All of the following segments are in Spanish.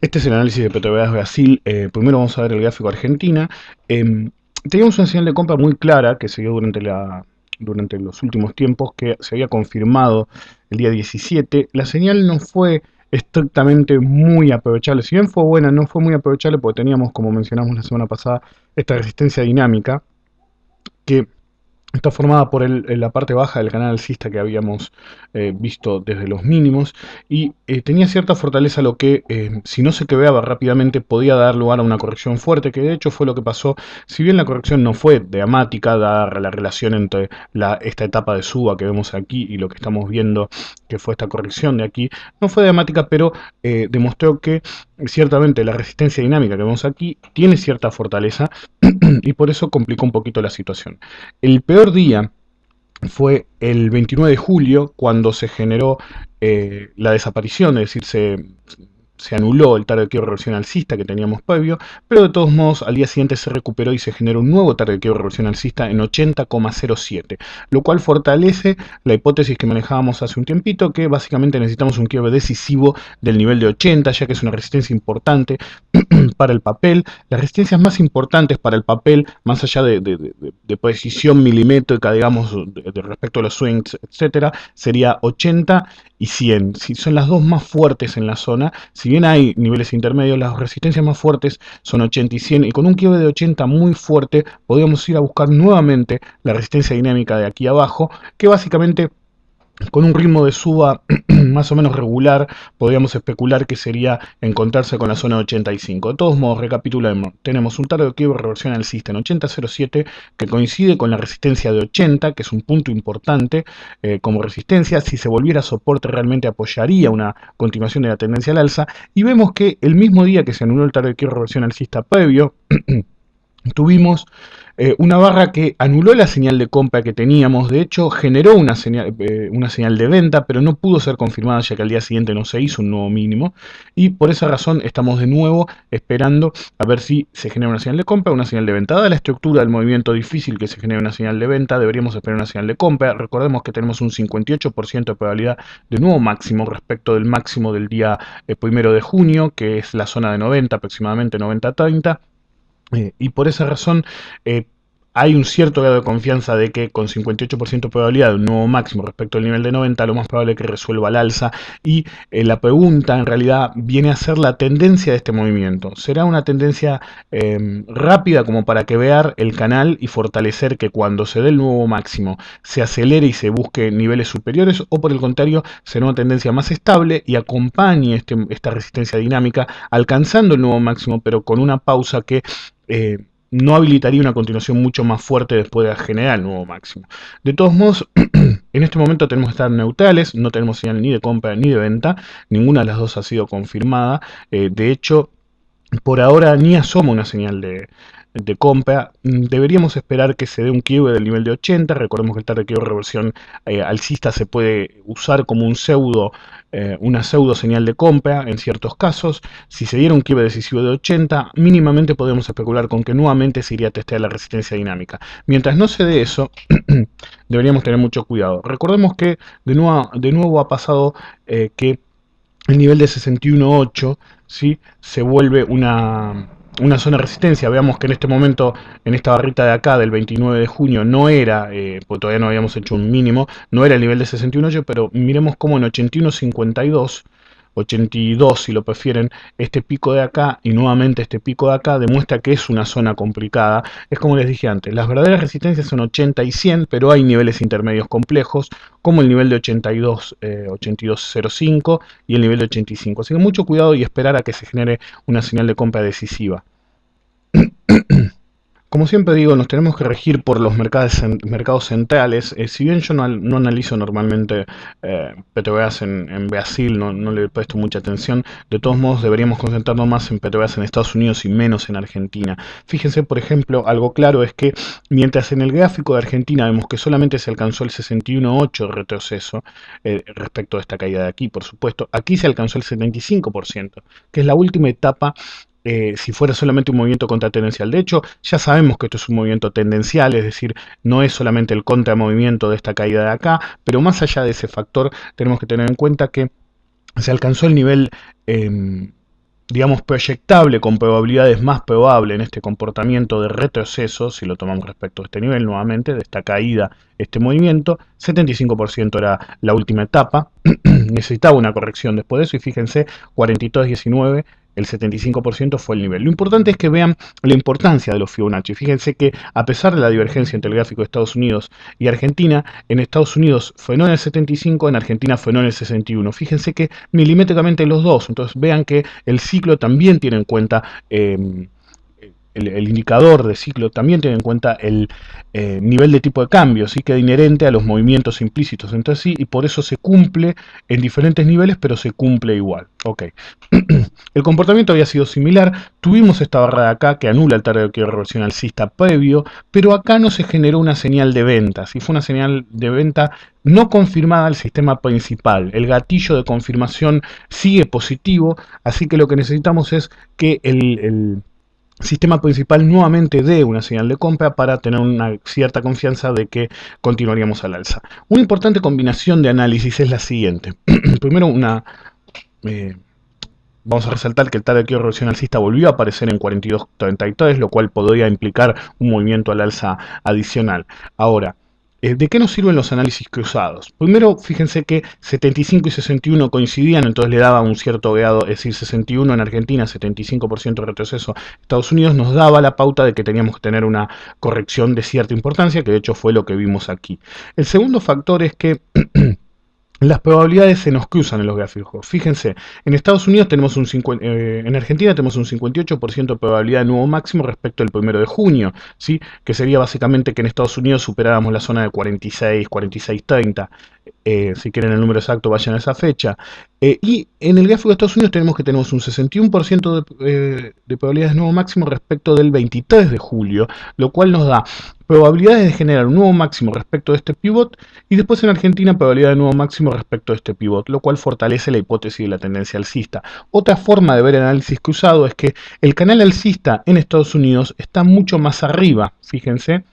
Este es el análisis de Petrobras Brasil. Primero vamos a ver el gráfico Argentina. Teníamos una señal de compra muy clara que se dio durante los últimos tiempos, que se había confirmado el día 17. La señal no fue estrictamente muy aprovechable. Si bien fue buena, no fue muy aprovechable porque teníamos, como mencionamos la semana pasada, esta resistencia dinámica que está formada por la parte baja del canal alcista que habíamos visto desde los mínimos y tenía cierta fortaleza, lo que si no se quebraba rápidamente podía dar lugar a una corrección fuerte, que de hecho fue lo que pasó. Si bien la corrección no fue dramática, dada la relación entre esta etapa de suba que vemos aquí y lo que estamos viendo que fue esta corrección de aquí, no fue dramática, pero demostró que ciertamente la resistencia dinámica que vemos aquí tiene cierta fortaleza y por eso complicó un poquito la situación. El peor día fue el 29 de julio, cuando se generó la desaparición, es decir, se anuló el target de quiebra reversión alcista que teníamos previo, pero de todos modos al día siguiente se recuperó y se generó un nuevo target de quiebra reversión alcista en 80,07, lo cual fortalece la hipótesis que manejábamos hace un tiempito, que básicamente necesitamos un quiebre decisivo del nivel de 80, ya que es una resistencia importante para el papel. Las resistencias más importantes para el papel, más allá de precisión milimétrica, digamos, respecto a los swings, etcétera, sería 80 y 100. Si son las dos más fuertes en la zona, si bien hay niveles intermedios, las resistencias más fuertes son 80 y 100, y con un quiebre de 80 muy fuerte podríamos ir a buscar nuevamente la resistencia dinámica de aquí abajo, que básicamente con un ritmo de suba más o menos regular, podríamos especular que sería encontrarse con la zona de 85. De todos modos, recapitulemos. Tenemos un target de quiebre reversión alcista en 80.07 que coincide con la resistencia de 80, que es un punto importante como resistencia. Si se volviera soporte, realmente apoyaría una continuación de la tendencia al alza. Y vemos que el mismo día que se anuló el target de quiebre reversión alcista previo, tuvimos una barra que anuló la señal de compra que teníamos. De hecho generó una señal de venta, pero no pudo ser confirmada, ya que al día siguiente no se hizo un nuevo mínimo, y por esa razón estamos de nuevo esperando a ver si se genera una señal de compra o una señal de venta. Dada la estructura del movimiento difícil que se genere una señal de venta, deberíamos esperar una señal de compra. Recordemos que tenemos un 58% de probabilidad de nuevo máximo respecto del máximo del día 1 de junio, que es la zona de 90, aproximadamente 90-30. Y por esa razón hay un cierto grado de confianza de que con 58% de probabilidad de un nuevo máximo respecto al nivel de 90, lo más probable es que resuelva al alza. Y la pregunta en realidad viene a ser la tendencia de este movimiento. ¿Será una tendencia rápida como para que vear el canal y fortalecer que cuando se dé el nuevo máximo se acelere y se busque niveles superiores? ¿O por el contrario, será una tendencia más estable y acompañe esta resistencia dinámica alcanzando el nuevo máximo, pero con una pausa que eh, no habilitaría una continuación mucho más fuerte después de generar el nuevo máximo? De todos modos, en este momento tenemos que estar neutrales, no tenemos señal ni de compra ni de venta, ninguna de las dos ha sido confirmada. De hecho, por ahora ni asoma una señal de compra. Deberíamos esperar que se dé un quiebre del nivel de 80. Recordemos que el target de quiebre reversión alcista se puede usar como una pseudo señal de compra en ciertos casos. Si se diera un quiebre decisivo de 80, mínimamente podemos especular con que nuevamente se iría a testear la resistencia dinámica. Mientras no se dé eso, deberíamos tener mucho cuidado. Recordemos que de nuevo ha pasado que el nivel de 61.8, ¿sí?, se vuelve una zona de resistencia. Veamos que en este momento, en esta barrita de acá del 29 de junio, no era, porque todavía no habíamos hecho un mínimo, no era el nivel de 61.8, pero miremos cómo en 81.52, 82 si lo prefieren, este pico de acá y nuevamente este pico de acá demuestra que es una zona complicada. Es como les dije antes, las verdaderas resistencias son 80 y 100, pero hay niveles intermedios complejos como el nivel de 82, 82.05 y el nivel de 85. Así que mucho cuidado y esperar a que se genere una señal de compra decisiva. Como siempre digo, nos tenemos que regir por los mercados centrales. Si bien yo no analizo normalmente Petrobras en Brasil, no le presto mucha atención, de todos modos deberíamos concentrarnos más en Petrobras en Estados Unidos y menos en Argentina. Fíjense, por ejemplo, algo claro es que mientras en el gráfico de Argentina vemos que solamente se alcanzó el 61.8 de retroceso respecto a esta caída de aquí, por supuesto, aquí se alcanzó el 75%, que es la última etapa. Si fuera solamente un movimiento contratendencial. De hecho, ya sabemos que esto es un movimiento tendencial, es decir, no es solamente el contramovimiento de esta caída de acá, pero más allá de ese factor, tenemos que tener en cuenta que se alcanzó el nivel digamos, proyectable con probabilidades más probables en este comportamiento de retroceso, si lo tomamos respecto a este nivel nuevamente, de esta caída, este movimiento, 75% era la última etapa, necesitaba una corrección después de eso, y fíjense, 42.19, el 75% fue el nivel. Lo importante es que vean la importancia de los Fibonacci. Fíjense que a pesar de la divergencia entre el gráfico de Estados Unidos y Argentina, en Estados Unidos frenó en el 75, en Argentina frenó en el 61. Fíjense que milimétricamente los dos, entonces vean que el ciclo también tiene en cuenta el indicador de ciclo también tiene en cuenta el nivel de tipo de cambio, ¿sí? Que es inherente a los movimientos implícitos entre sí, y por eso se cumple en diferentes niveles, pero se cumple igual. Ok. El comportamiento había sido similar, tuvimos esta barra de acá que anula el target de reversión alcista previo, pero acá no se generó una señal de venta, ¿sí? Fue una señal de venta no confirmada al sistema principal. El gatillo de confirmación sigue positivo, así que lo que necesitamos es que el sistema principal nuevamente dé una señal de compra para tener una cierta confianza de que continuaríamos al alza. Una importante combinación de análisis es la siguiente. Primero, vamos a resaltar que el target de reversión alcista volvió a aparecer en 42.33, lo cual podría implicar un movimiento al alza adicional. Ahora, ¿de qué nos sirven los análisis cruzados? Primero, fíjense que 75 y 61 coincidían, entonces le daba un cierto grado, es decir, 61 en Argentina, 75% de retroceso en Estados Unidos, nos daba la pauta de que teníamos que tener una corrección de cierta importancia, que de hecho fue lo que vimos aquí. El segundo factor es que las probabilidades se nos cruzan en los gráficos. Fíjense, en Estados Unidos tenemos en Argentina tenemos un 58% de probabilidad de nuevo máximo respecto al 1 de junio, ¿sí? Que sería básicamente que en Estados Unidos superáramos la zona de 46, 46.30. Si quieren el número exacto, vayan a esa fecha. Y en el gráfico de Estados Unidos tenemos un 61% de probabilidades de nuevo máximo respecto del 23 de julio, lo cual nos da probabilidades de generar un nuevo máximo respecto de este pivot, y después en Argentina probabilidad de nuevo máximo respecto de este pivot, lo cual fortalece la hipótesis de la tendencia alcista. Otra forma de ver el análisis cruzado es que el canal alcista en Estados Unidos está mucho más arriba, fíjense.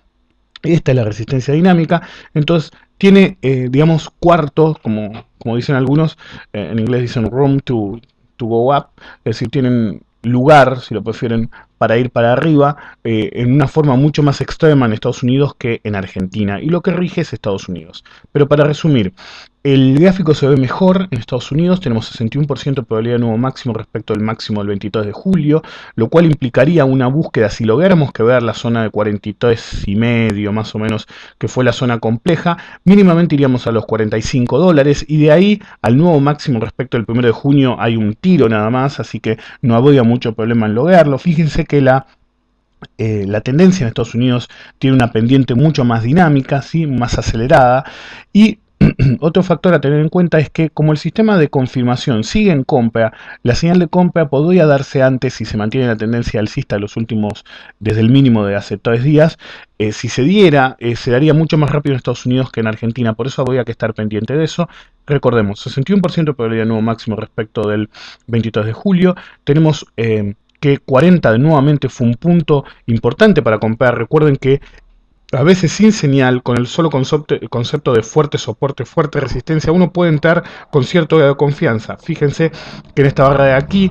Esta es la resistencia dinámica, entonces tiene, digamos, cuartos, como dicen algunos, en inglés dicen room to go up, es decir, tienen lugar, si lo prefieren, para ir para arriba, en una forma mucho más extrema en Estados Unidos que en Argentina, y lo que rige es Estados Unidos. Pero para resumir, el gráfico se ve mejor en Estados Unidos, tenemos 61% de probabilidad de nuevo máximo respecto al máximo del 23 de julio, lo cual implicaría una búsqueda, si lográramos que ver la zona de 43,5 más o menos, que fue la zona compleja, mínimamente iríamos a los $45, y de ahí al nuevo máximo respecto al 1 de junio hay un tiro nada más, así que no habría mucho problema en lograrlo. Fíjense que la tendencia en Estados Unidos tiene una pendiente mucho más dinámica, ¿sí? Más acelerada, y otro factor a tener en cuenta es que como el sistema de confirmación sigue en compra, la señal de compra podría darse antes si se mantiene la tendencia alcista de los últimos, desde el mínimo de hace 3 días. Si se diera, se daría mucho más rápido en Estados Unidos que en Argentina, por eso habría que estar pendiente de eso. Recordemos, 61% de probabilidad de nuevo máximo respecto del 23 de julio. Tenemos que 40 nuevamente fue un punto importante para comprar. Recuerden que a veces sin señal, con el solo concepto de fuerte soporte, fuerte resistencia, uno puede entrar con cierto grado de confianza. Fíjense que en esta barra de aquí,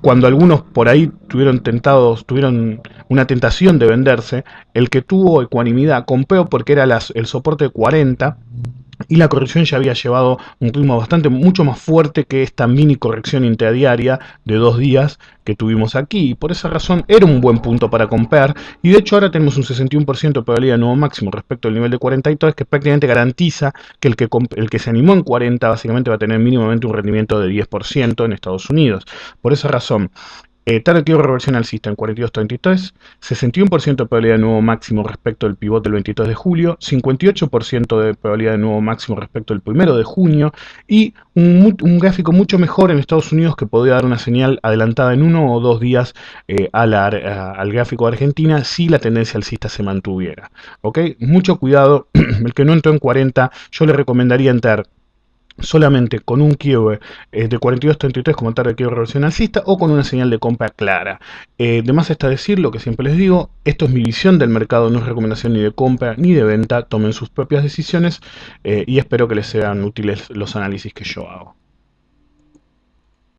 cuando algunos por ahí tuvieron una tentación de venderse, el que tuvo ecuanimidad compró porque era el soporte de 40, y la corrección ya había llevado un ritmo mucho más fuerte que esta mini corrección intradiaria de 2 días que tuvimos aquí, y por esa razón era un buen punto para comprar, y de hecho ahora tenemos un 61% de probabilidad de nuevo máximo respecto al nivel de 43, que prácticamente garantiza que el que se animó en 40 básicamente va a tener mínimamente un rendimiento de 10% en Estados Unidos. Por esa razón, target de reversión alcista en 42.33, 61% de probabilidad de nuevo máximo respecto al pivot del 23 de julio, 58% de probabilidad de nuevo máximo respecto al 1 de junio, y un gráfico mucho mejor en Estados Unidos que podría dar una señal adelantada en 1 o 2 días al gráfico de Argentina si la tendencia alcista se mantuviera. ¿Ok? Mucho cuidado, el que no entró en 40, yo le recomendaría entrar solamente con un quiebre de 42.33 como target de quiebre reversión alcista, o con una señal de compra clara. De más está decir lo que siempre les digo: esto es mi visión del mercado, no es recomendación ni de compra ni de venta, tomen sus propias decisiones, y espero que les sean útiles los análisis que yo hago.